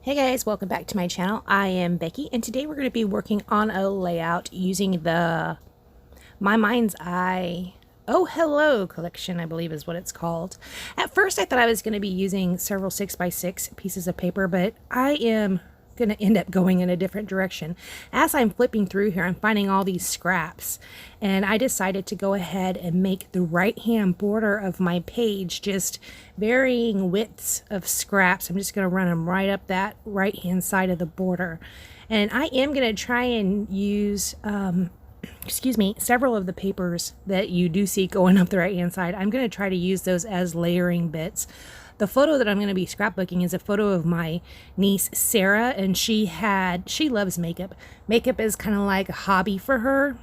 Hey guys, welcome back to my channel. I am Becky and today we're going to be working on a layout using the My Mind's Eye Oh Hello collection, I believe is what it's called. At first I thought I was going to be using several 6x6 pieces of paper, but I am going to end up going in a different direction. As I'm flipping through here, I'm finding all these scraps, and I decided to go ahead and make the right hand border of my page just varying widths of scraps. I'm just going to run them right up that right hand side of the border, and I am going to try and use several of the papers that you do see going up the right hand side. I'm going to try to use those as layering bits. The photo that I'm going to be scrapbooking is a photo of my niece Sarah, and she loves makeup. Makeup is kind of like a hobby for her,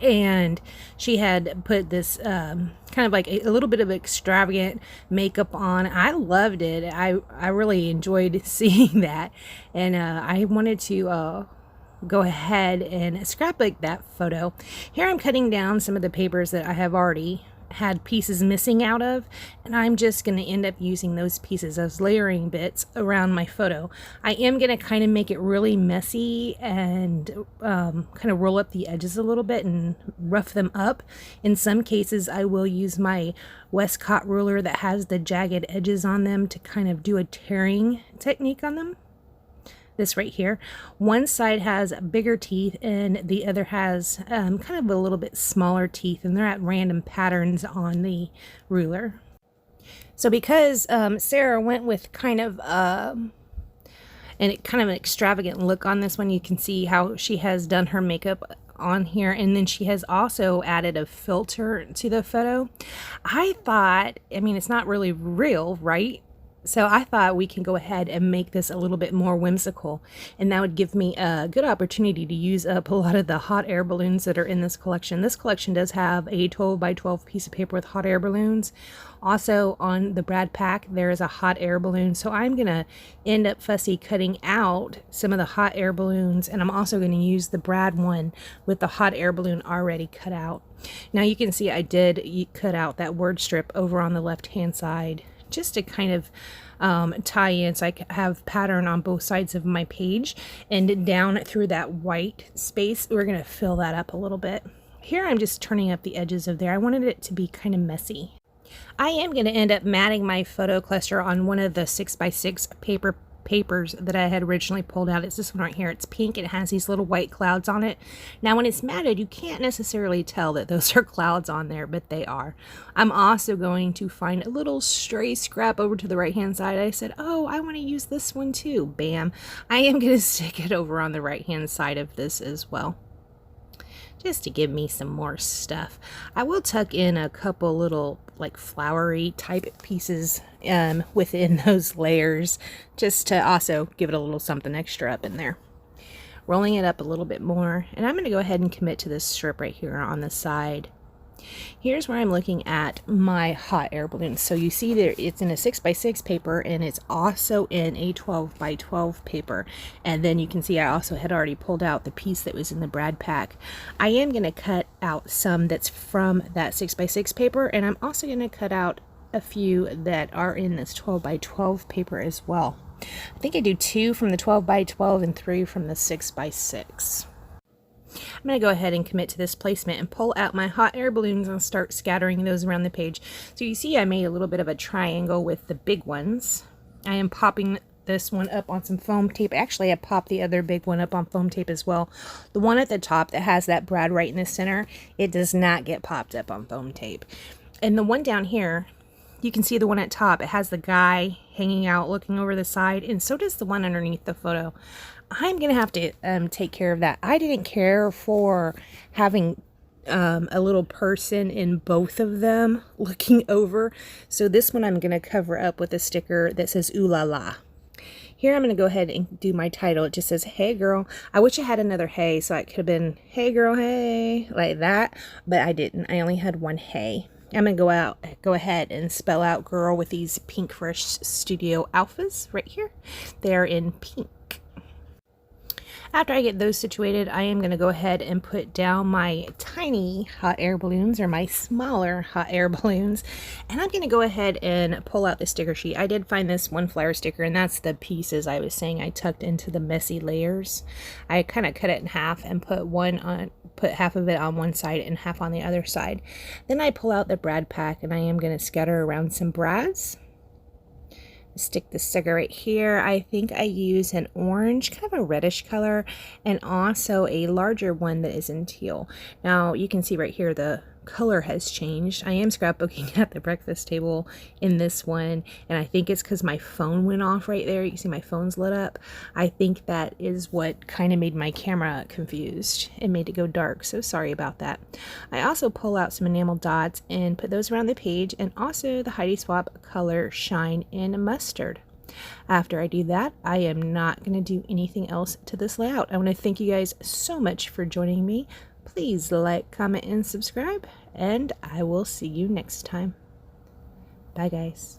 and she had put this kind of like a little bit of extravagant makeup on. I loved it. I really enjoyed seeing that, and I wanted to go ahead and scrapbook that photo. Here I'm cutting down some of the papers that I have already had pieces missing out of, and I'm just going to end up using those pieces as layering bits around my photo. I am going to kind of make it really messy and kind of roll up the edges a little bit and rough them up. In some cases I will use my Westcott ruler that has the jagged edges on them to kind of do a tearing technique on them. This right here, one side has bigger teeth and the other has kind of a little bit smaller teeth, and they're at random patterns on the ruler. So because Sarah went with kind of an extravagant look on this one, you can see how she has done her makeup on here, and then she has also added a filter to the photo. I thought, I mean, it's not really real, right? So I thought we can go ahead and make this a little bit more whimsical, and that would give me a good opportunity to use up a lot of the hot air balloons that are in this collection. This collection does have a 12 by 12 piece of paper with hot air balloons. Also on the Brad pack there is a hot air balloon, so I'm gonna end up fussy cutting out some of the hot air balloons, and I'm also going to use the Brad one with the hot air balloon already cut out. Now you can see I did cut out that word strip over on the left hand side just to kind of tie in, so I have pattern on both sides of my page, and down through that white space we're going to fill that up a little bit. Here I'm just turning up the edges of there. I wanted it to be kind of messy. I am going to end up matting my photo cluster on one of the 6x6 papers that I had originally pulled out. It's this one right here. It's pink. It has these little white clouds on it. Now when it's matted, you can't necessarily tell that those are clouds on there, but they are. I'm also going to find a little stray scrap over to the right hand side. I said, oh, I want to use this one too. Bam. I am going to stick it over on the right hand side of this as well, just to give me some more stuff. I will tuck in a couple little like flowery type pieces within those layers, just to also give it a little something extra up in there. Rolling it up a little bit more, and I'm going to go ahead and commit to this strip right here on the side. Here's where I'm looking at my hot air balloon. So you see there, it's in a 6x6 paper, and it's also in a 12 by 12 paper. And then you can see I also had already pulled out the piece that was in the Brad pack. I am going to cut out some that's from that 6x6 paper, and I'm also going to cut out a few that are in this 12 by 12 paper as well. I think I do 2 from the 12 by 12 and 3 from the 6x6. I'm going to go ahead and commit to this placement and pull out my hot air balloons and start scattering those around the page. So you see I made a little bit of a triangle with the big ones. I am popping this one up on some foam tape. Actually, I popped the other big one up on foam tape as well. The one at the top that has that Brad right in the center, it does not get popped up on foam tape. And the one down here, you can see the one at top, it has the guy hanging out looking over the side, and so does the one underneath the photo. I'm gonna have to take care of that. I didn't care for having a little person in both of them looking over, so this one I'm gonna cover up with a sticker that says ooh la la. Here I'm gonna go ahead and do my title. It just says hey girl. I wish I had another hey, so it could have been hey girl hey, like that, but I didn't. I only had one hey. I'm gonna go ahead and spell out girl with these Pink Fresh Studio Alphas right here. They're in pink. After I get those situated, I am going to go ahead and put down my tiny hot air balloons, or my smaller hot air balloons, and I'm going to go ahead and pull out the sticker sheet. I did find this one flower sticker, and that's the pieces I was saying I tucked into the messy layers. I kind of cut it in half and put half of it on one side and half on the other side. Then I pull out the brad pack, and I am going to scatter around some brads. Stick the sticker right here. I think I use an orange, kind of a reddish color, and also a larger one that is in teal. Now you can see right here the color has changed. I am scrapbooking at the breakfast table in this one, and I think it's because my phone went off right there. You can see my phone's lit up. I think that is what kind of made my camera confused. It made it go dark, so sorry about that. I also pull out some enamel dots and put those around the page, and also the Heidi Swap color Shine in Mustard. After I do that, I am not going to do anything else to this layout. I want to thank you guys so much for joining me. Please like, comment, and subscribe, and I will see you next time. Bye, guys.